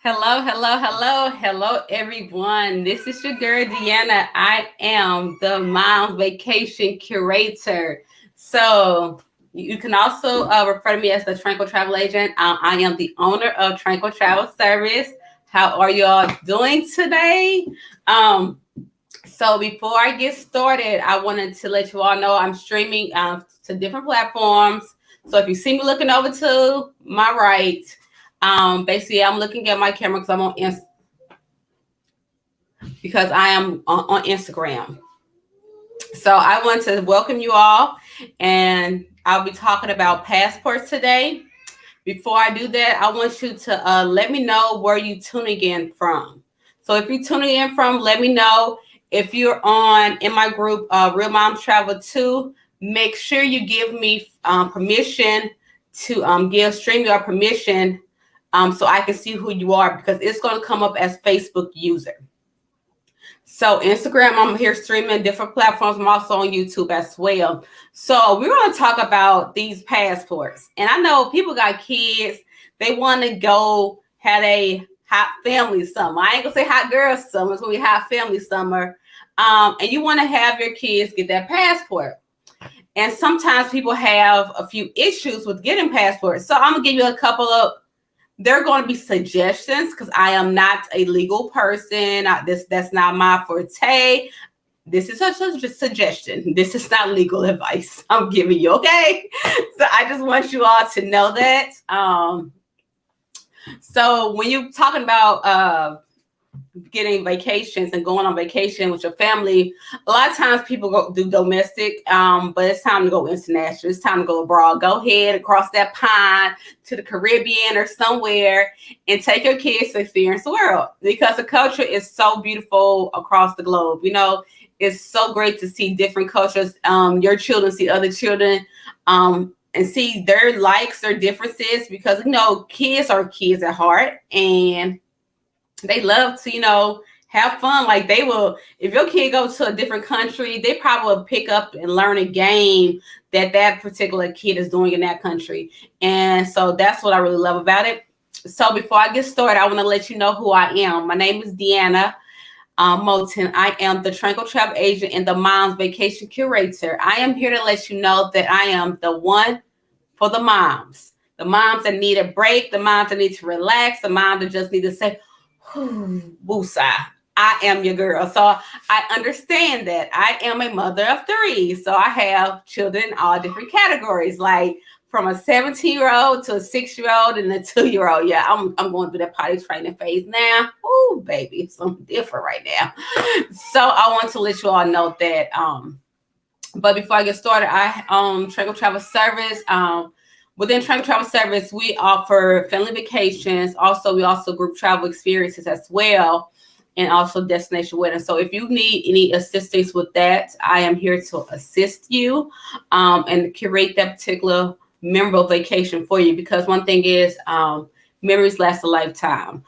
Hello, everyone. This is your girl, Deanna. I am the Mom Vacation Curator. So you can also refer to me as the Tranquil Travel Agent. I am the owner of Tranquil Travel Service. How are you all doing today? Um, so before I get started, I wanted to let you all know I'm streaming to different platforms. So if you see me looking over to my right, basically I'm looking at my camera because I am on Instagram. So I want to welcome you all, and I'll be talking about passports today. Before I do that, I want you to let me know where you tuning in from. So if you're tuning in from, let me know. If you're on in my group, Real Moms Travel 2, make sure you give me permission to give StreamYard permission so I can see who you are, because it's going to come up as Facebook user. So Instagram, I'm here streaming different platforms. I'm also on YouTube as well. So we're going to talk about these passports. And I know people got kids. They want to go have a hot family summer. I ain't going to say hot girl summer. It's going to be hot family summer. And you want to have your kids get that passport. And sometimes people have a few issues with getting passports. So I'm going to give you a couple of, there are going to be suggestions because I am not a legal person. That's not my forte. This is such a suggestion. This is not legal advice I'm giving you, okay? So I just want you all to know that. So when you're talking about getting vacations and going on vacation with your family, a lot of times people go do domestic, but it's time to go international. It's time to go abroad. Go ahead across that pond to the Caribbean or somewhere and take your kids to experience the world, because the culture is so beautiful across the globe. You know, it's so great to see different cultures. Your children see other children, and see their likes, their differences, because you know kids are kids at heart, and they love to, have fun. Like they will, if your kid goes to a different country, they probably will pick up and learn a game that particular kid is doing in that country. And so that's what I really love about it. So before I get started, I want to let you know who I am. My name is Deanna Moulton. I am the Tranquil Travel Agent and the Mom's Vacation Curator. I am here to let you know that I am the one for the moms. The moms that need a break, the moms that need to relax, the moms that just need to say, woosah, I am your girl. So I understand that I am a mother of three. So I have children in all different categories, like from a 17-year-old to a 6-year-old and a 2-year-old. Yeah, I'm going through that potty training phase now. Oh, baby, it's something different right now. So I want to let you all know that. But before I get started, I own Tranquil Travel Service. Within Tranquil Travel Service, we offer family vacations. Also, we also group travel experiences as well, and also destination weddings. So if you need any assistance with that, I am here to assist you and curate that particular memorable vacation for you. Because one thing is, memories last a lifetime.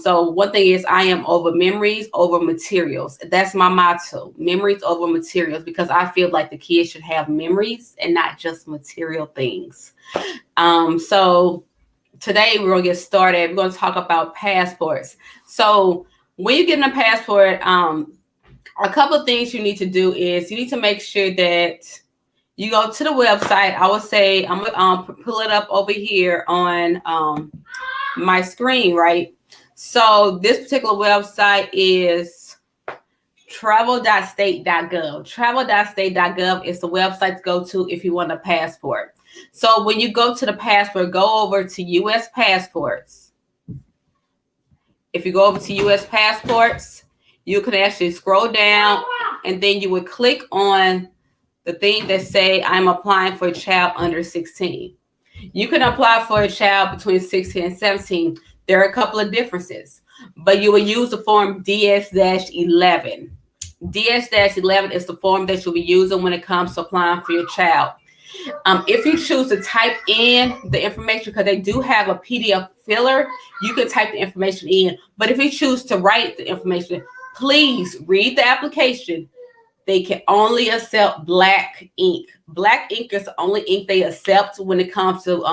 So one thing is, I am over memories over materials. That's my motto: memories over materials, because I feel like the kids should have memories and not just material things. So today we're gonna get started. We're gonna talk about passports. So when you're getting a passport, a couple of things you need to do is you need to make sure that you go to the website. I would say I'm gonna pull it up over here on my screen, right? So this particular website is travel.state.gov. Travel.state.gov is the website to go to if you want a passport. So when you go to the passport, go over to U.S. passports. If you go over to U.S. passports, you can actually scroll down, and then you would click on the thing that say, I'm applying for a child under 16. You can apply for a child between 16 and 17. There are a couple of differences, but you will use the form DS-11. DS-11 is the form that you'll be using when it comes to applying for your child. If you choose to type in the information, because they do have a PDF filler, you can type the information in. But if you choose to write the information, please read the application. They can only accept black ink. Black ink is the only ink they accept when it comes to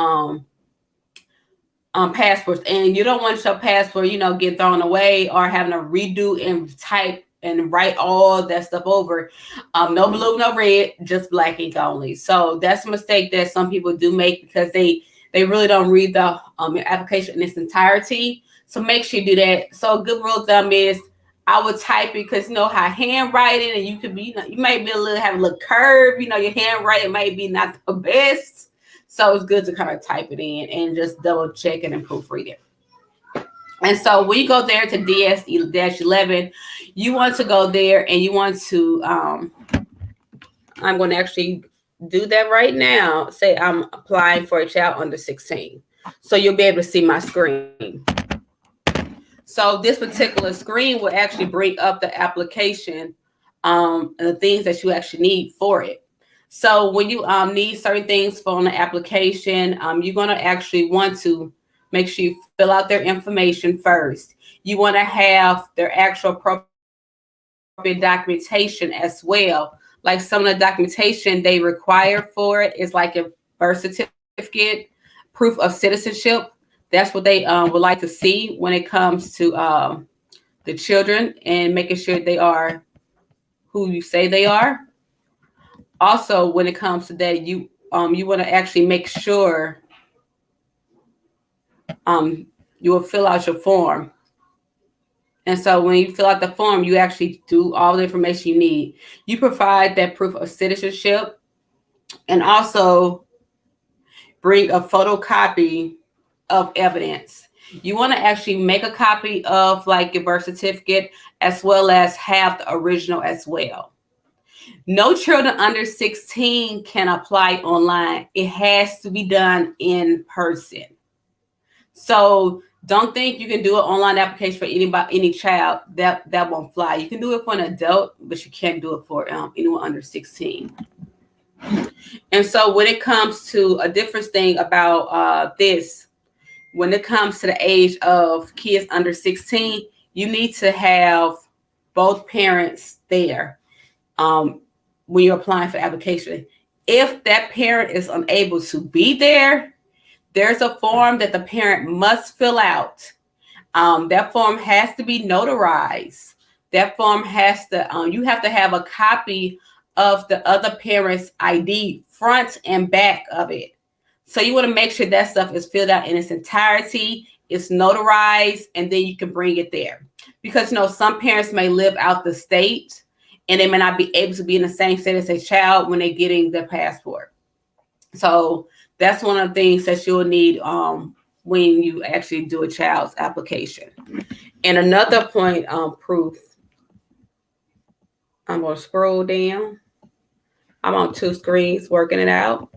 passports, and you don't want your passport, get thrown away or having to redo and type and write all that stuff over. No blue, no red, just black ink only. So that's a mistake that some people do make because they really don't read the application in its entirety. So make sure you do that. So a good rule of thumb is I would type it because how handwriting, and you could be, you might be have a little curve, your handwriting might be not the best. So it's good to kind of type it in and just double check it and proofread it. And so when you go there to DS-11, you want to go there and you want to, I'm going to actually do that right now. Say I'm applying for a child under 16. So you'll be able to see my screen. So this particular screen will actually bring up the application and the things that you actually need for it. So when you need certain things for the application, you're going to actually want to make sure you fill out their information first. You want to have their actual appropriate documentation as well. Like some of the documentation they require for it is like a birth certificate, proof of citizenship. That's what they would like to see when it comes to the children and making sure they are who you say they are. Also, when it comes to that, you want to actually make sure you will fill out your form. And so when you fill out the form, you actually do all the information you need. You provide that proof of citizenship and also bring a photocopy of evidence. You want to actually make a copy of like your birth certificate as well as have the original as well. No children under 16 can apply online. It has to be done in person. So don't think you can do an online application for any child. That won't fly. You can do it for an adult, but you can't do it for anyone under 16. And so when it comes to a different thing about this, when it comes to the age of kids under 16, you need to have both parents there when you're applying for application. If that parent is unable to be there, there's a form that the parent must fill out. That form has to be notarized. That form has to, you have to have a copy of the other parent's ID, front and back of it. So you want to make sure that stuff is filled out in its entirety, it's notarized, and then you can bring it there. Because, some parents may live out the state and they may not be able to be in the same state as a child when they're getting their passport. So that's one of the things that you'll need when you actually do a child's application. And another point, proof. I'm going to scroll down. I'm on 2 screens working it out.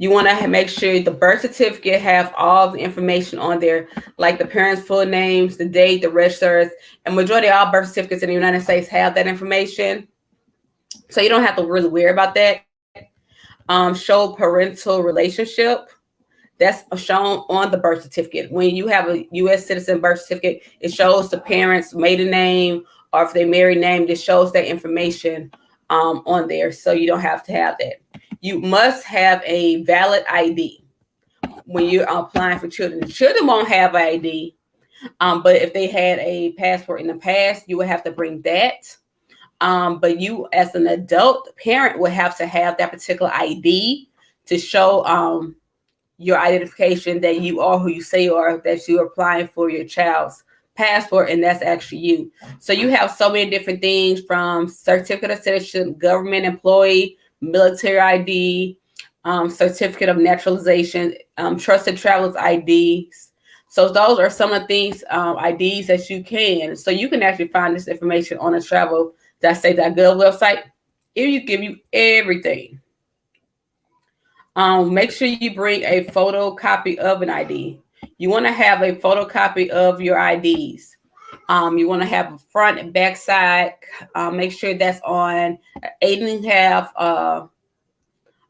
You want to make sure the birth certificate have all the information on there, like the parents' full names, the date, the registers, and majority of all birth certificates in the United States have that information. So you don't have to really worry about that. Show parental relationship. That's shown on the birth certificate. When you have a U.S. citizen birth certificate, it shows the parents' maiden name, or if they married name, it shows that information on there. So you don't have to have that. You must have a valid ID when you're applying for children. The children won't have ID, but if they had a passport in the past, you would have to bring that. But you, as an adult parent, would have to have that particular ID to show your identification that you are who you say you are, that you're applying for your child's passport, and that's actually you. So you have so many different things, from certificate of citizenship, government employee, military ID, certificate of naturalization, trusted travelers IDs. So those are some of the things, IDs that you can. So you can actually find this information on the travel.sa.gov website. It will give you everything. Make sure you bring a photocopy of an ID. You want to have a photocopy of your IDs. You want to have a front and back side. Make sure that's on 8.5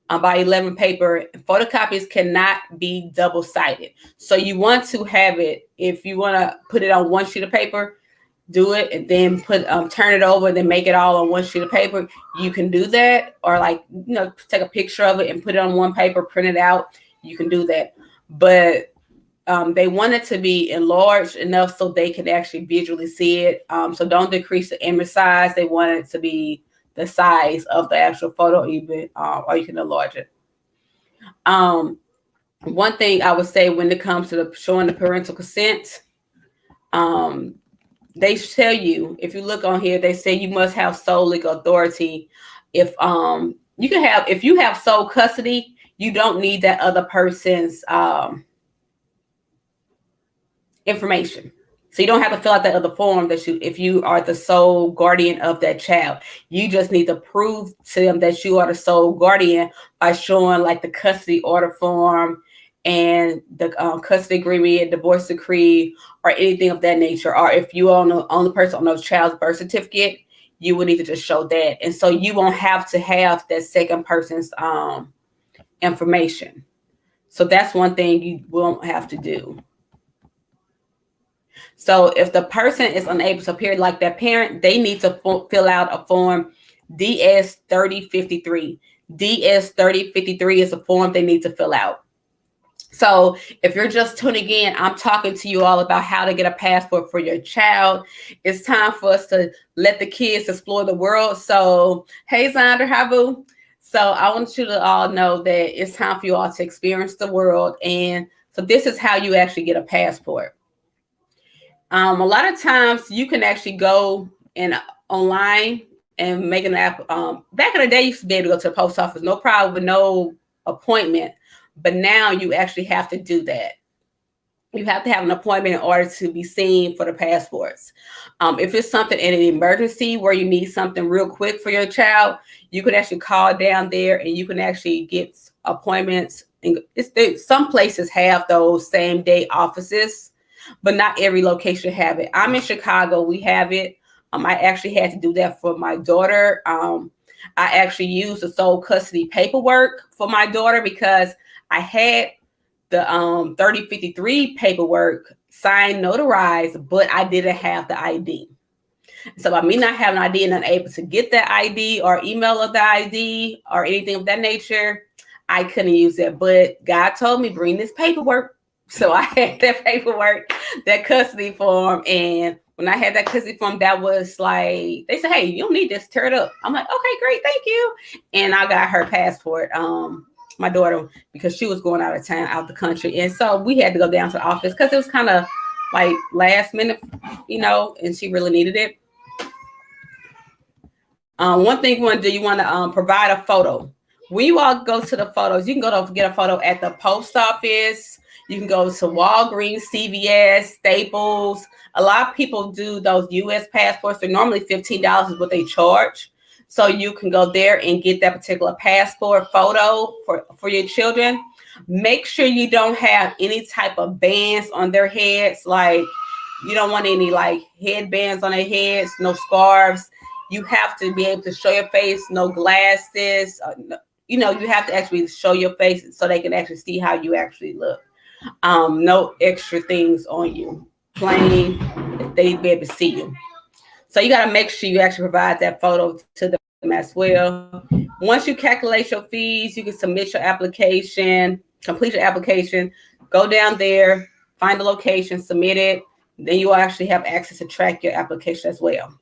by 11 paper. Photocopies cannot be double-sided. So you want to have it, if you want to put it on one sheet of paper, do it, and then turn it over, and then make it all on one sheet of paper. You can do that, or take a picture of it and put it on one paper, print it out. you can do that. But they want it to be enlarged enough so they can actually visually see it. So don't decrease the image size. They want it to be the size of the actual photo, even, or you can enlarge it. One thing I would say when it comes to showing the parental consent, they tell you, if you look on here, they say you must have sole legal authority. If you have sole custody, you don't need that other person's information. So you don't have to fill out that other form if you are the sole guardian of that child. You just need to prove to them that you are the sole guardian by showing like the custody order form and the custody agreement, divorce decree, or anything of that nature. Or if you are the only person on the child's birth certificate, you will need to just show that. And so you won't have to have that second person's information. So that's one thing you won't have to do. So if the person is unable to appear, like that parent, they need to fill out a form DS 3053. DS 3053 is a form they need to fill out. So if you're just tuning in, I'm talking to you all about how to get a passport for your child. It's time for us to let the kids explore the world. So, hey, Zander, how boo? So I want you to all know that it's time for you all to experience the world. And so this is how you actually get a passport. A lot of times you can actually go online and make an app. Back in the day, you used to be able to go to the post office, no problem, with no appointment. But now you actually have to do that. You have to have an appointment in order to be seen for the passports. If it's something in an emergency where you need something real quick for your child, you can actually call down there and you can actually get appointments. And some places have those same day offices, but not every location have it. I'm in Chicago. We have it. I actually had to do that for my daughter. I actually used the sole custody paperwork for my daughter because I had the 3053 paperwork signed, notarized, but I didn't have the ID. So by me not having ID and unable to get that ID or email of the ID or anything of that nature, I couldn't use it. But God told me, bring this paperwork. So I had that paperwork, that custody form. And when I had that custody form, that was like, they said, hey, you don't need this, tear it up. I'm like, okay, great, thank you. And I got her passport, my daughter, because she was going out of town, out the country. And so we had to go down to the office because it was kind of like last minute, and she really needed it. One thing you want to do, you want to provide a photo. When you all go to the photos, you can go to get a photo at the post office. You can go to Walgreens, CVS, Staples. A lot of people do those U.S. passports. They're normally $15 is what they charge. So you can go there and get that particular passport photo for your children. Make sure you don't have any type of bands on their heads. Like you don't want any like headbands on their heads, no scarves. You have to be able to show your face, no glasses. You have to actually show your face so they can actually see how you actually look. No extra things on you. Plain, they be able to see you. So you got to make sure you actually provide that photo to them as well. Once you calculate your fees, you can submit your application, complete your application, go down there, find the location, submit it. Then you will actually have access to track your application as well.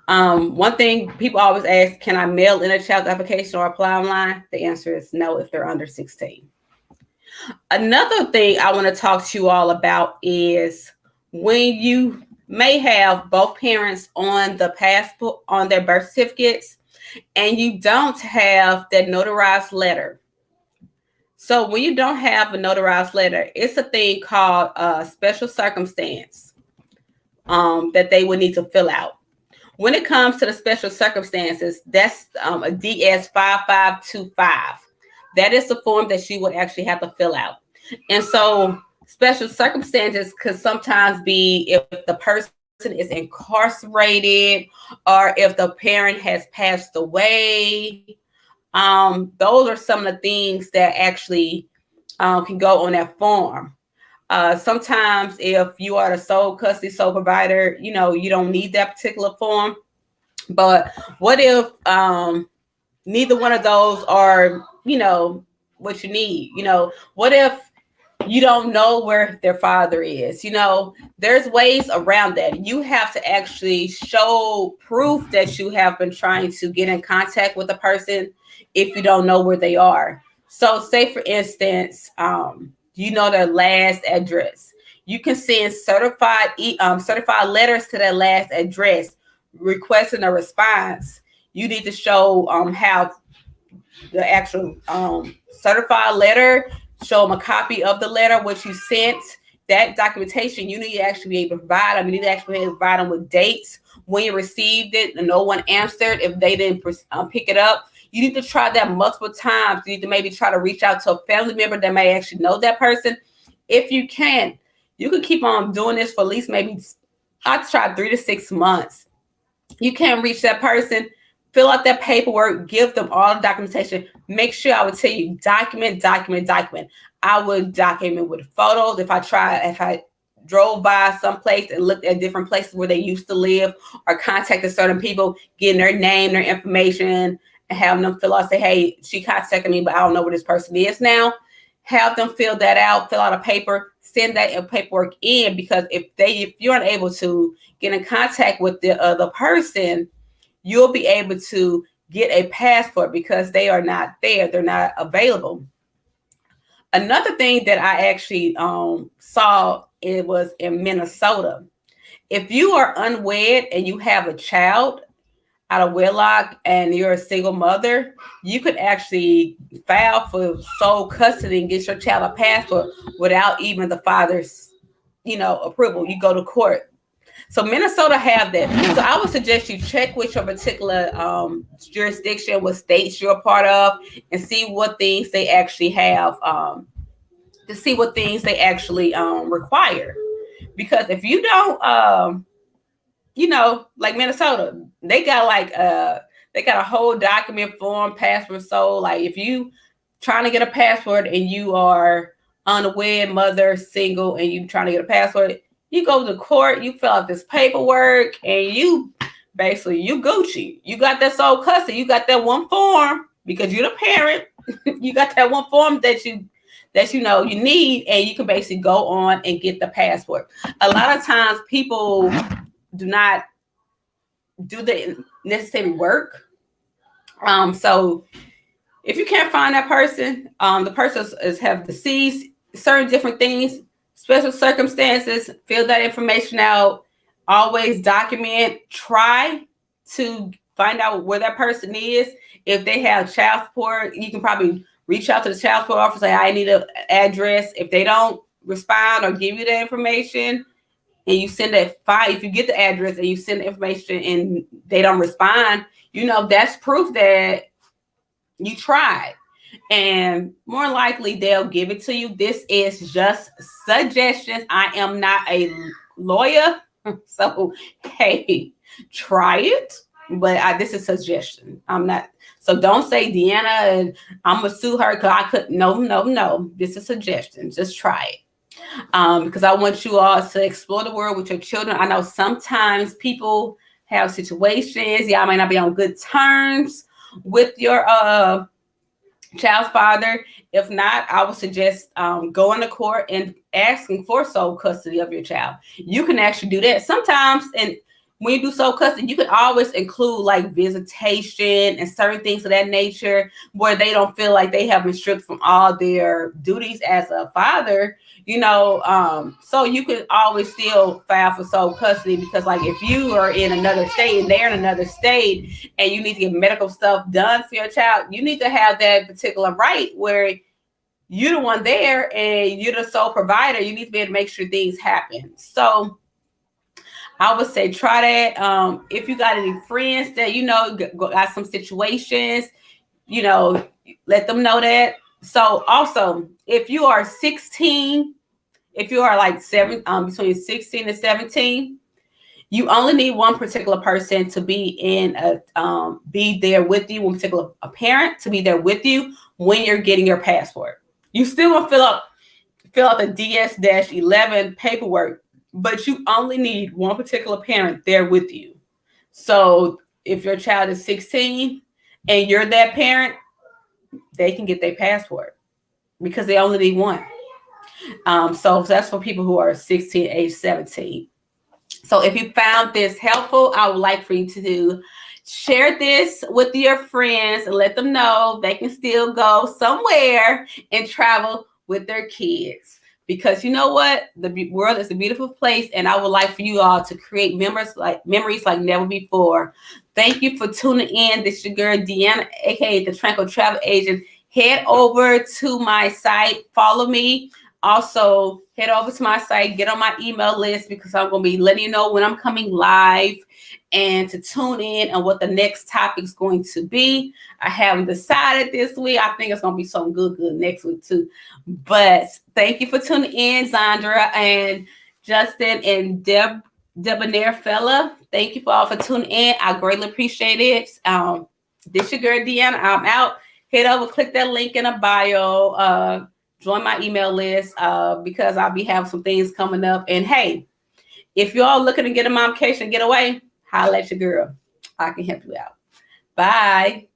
One thing people always ask, can I mail in a child's application or apply online? The answer is no if they're under 16. Another thing I want to talk to you all about is when you may have both parents on the passport, on their birth certificates, and you don't have that notarized letter. So when you don't have a notarized letter, it's a thing called a special circumstance that they would need to fill out. When it comes to the special circumstances, that's a DS 5525. That is the form that you would actually have to fill out. And so special circumstances could sometimes be if the person is incarcerated or if the parent has passed away. Those are some of the things that actually can go on that form. Sometimes if you are the sole custody, sole provider, you don't need that particular form. But what if neither one of those are, what you need. What if you don't know where their father is? There's ways around that. You have to actually show proof that you have been trying to get in contact with a person if you don't know where they are. So say for instance, their last address. You can send certified letters to that last address requesting a response. You need to show have the actual certified letter, show them a copy of the letter which you sent. That documentation you need to actually be able to provide them. You need to actually be able to provide them with dates when you received it and no one answered if they didn't pick it up. You need to try that multiple times. You need to maybe try to reach out to a family member that may actually know that person. If you can, you can keep on doing this for at least maybe, I'd try 3 to 6 months. You can't reach that person, fill out that paperwork, give them all the documentation. Make sure, I would tell you, document. I would document with photos. If I drove by someplace and looked at different places where they used to live or contacted certain people, getting their name, their information, and having them fill out, say, hey, she contacted me, but I don't know where this person is now. Have them fill that out, fill out a paper, send that paperwork in, because if you're unable to get in contact with the other person, you'll be able to get a passport because they are not there. They're not available. Another thing that I actually saw, it was in Minnesota. If you are unwed and you have a child out of wedlock and you're a single mother, you could actually file for sole custody and get your child a passport without even the father's, approval. You go to court. So Minnesota have that. So I would suggest you check with your particular jurisdiction, what states you're a part of, and see what things they actually have, to see what things they actually require. Because if you don't, like Minnesota, they got a whole document form, passport. So like if you trying to get a passport and you are unwed mother, single, and you trying to get a passport, you go to court, you fill out this paperwork, and you Gucci. You got that sole custody. You got that one form because you're the parent. You got that one form that you need, and you can basically go on and get the passport. A lot of times people do not do the necessary work. So if you can't find that person, the person have deceased, certain different things, special circumstances, fill that information out. Always document. Try to find out where that person is. If they have child support, you can probably reach out to the child support office, say, I need an address. If they don't respond or give you the information, and you send that file, if you get the address and you send the information and they don't respond, that's proof that you tried. And more likely they'll give it to you. This is just suggestions. I am not a lawyer. So, hey, try it. But this is suggestion. I'm not. So don't say Deanna and I'm going to sue her because I couldn't. No. This is suggestion. Just try it. Because I want you all to explore the world with your children. I know sometimes people have situations. Y'all might not be on good terms with your child's father. If not, I would suggest going to court and asking for sole custody of your child. You can actually do that sometimes. And when you do sole custody, you can always include like visitation and certain things of that nature where they don't feel like they have been stripped from all their duties as a father, so you can always still file for sole custody, because like if you are in another state and they're in another state and you need to get medical stuff done for your child, you need to have that particular right where you're the one there and you're the sole provider. You need to be able to make sure things happen. So I would say try that. If you got any friends that got some situations, let them know that. So also, if you are 16, if you are like between 16 and 17, you only need one particular person to be be there with you, a parent to be there with you when you're getting your passport. You still want to fill out the DS-11 paperwork, but you only need one particular parent there with you. So if your child is 16 and you're that parent, they can get their passport. because they only need one. So that's for people who are 16, age 17. So if you found this helpful, I would like for you to share this with your friends and let them know they can still go somewhere and travel with their kids. Because you know what? The world is a beautiful place, and I would like for you all to create memories like never before. Thank you for tuning in. This is your girl, Deanna, aka the Tranquil Travel Agent. Head over to my site, follow me. Also, head over to my site, get on my email list, because I'm going to be letting you know when I'm coming live and to tune in and what the next topic is going to be. I haven't decided this week. I think it's going to be something good next week too. But thank you for tuning in, Zandra and Justin and Debonair Fella. Thank you for all for tuning in. I greatly appreciate it. This your girl, Deanna. I'm out. Head over, click that link in the bio. Join my email list because I'll be having some things coming up. And hey, if you're all looking to get a momcation getaway, holla at your girl. I can help you out. Bye.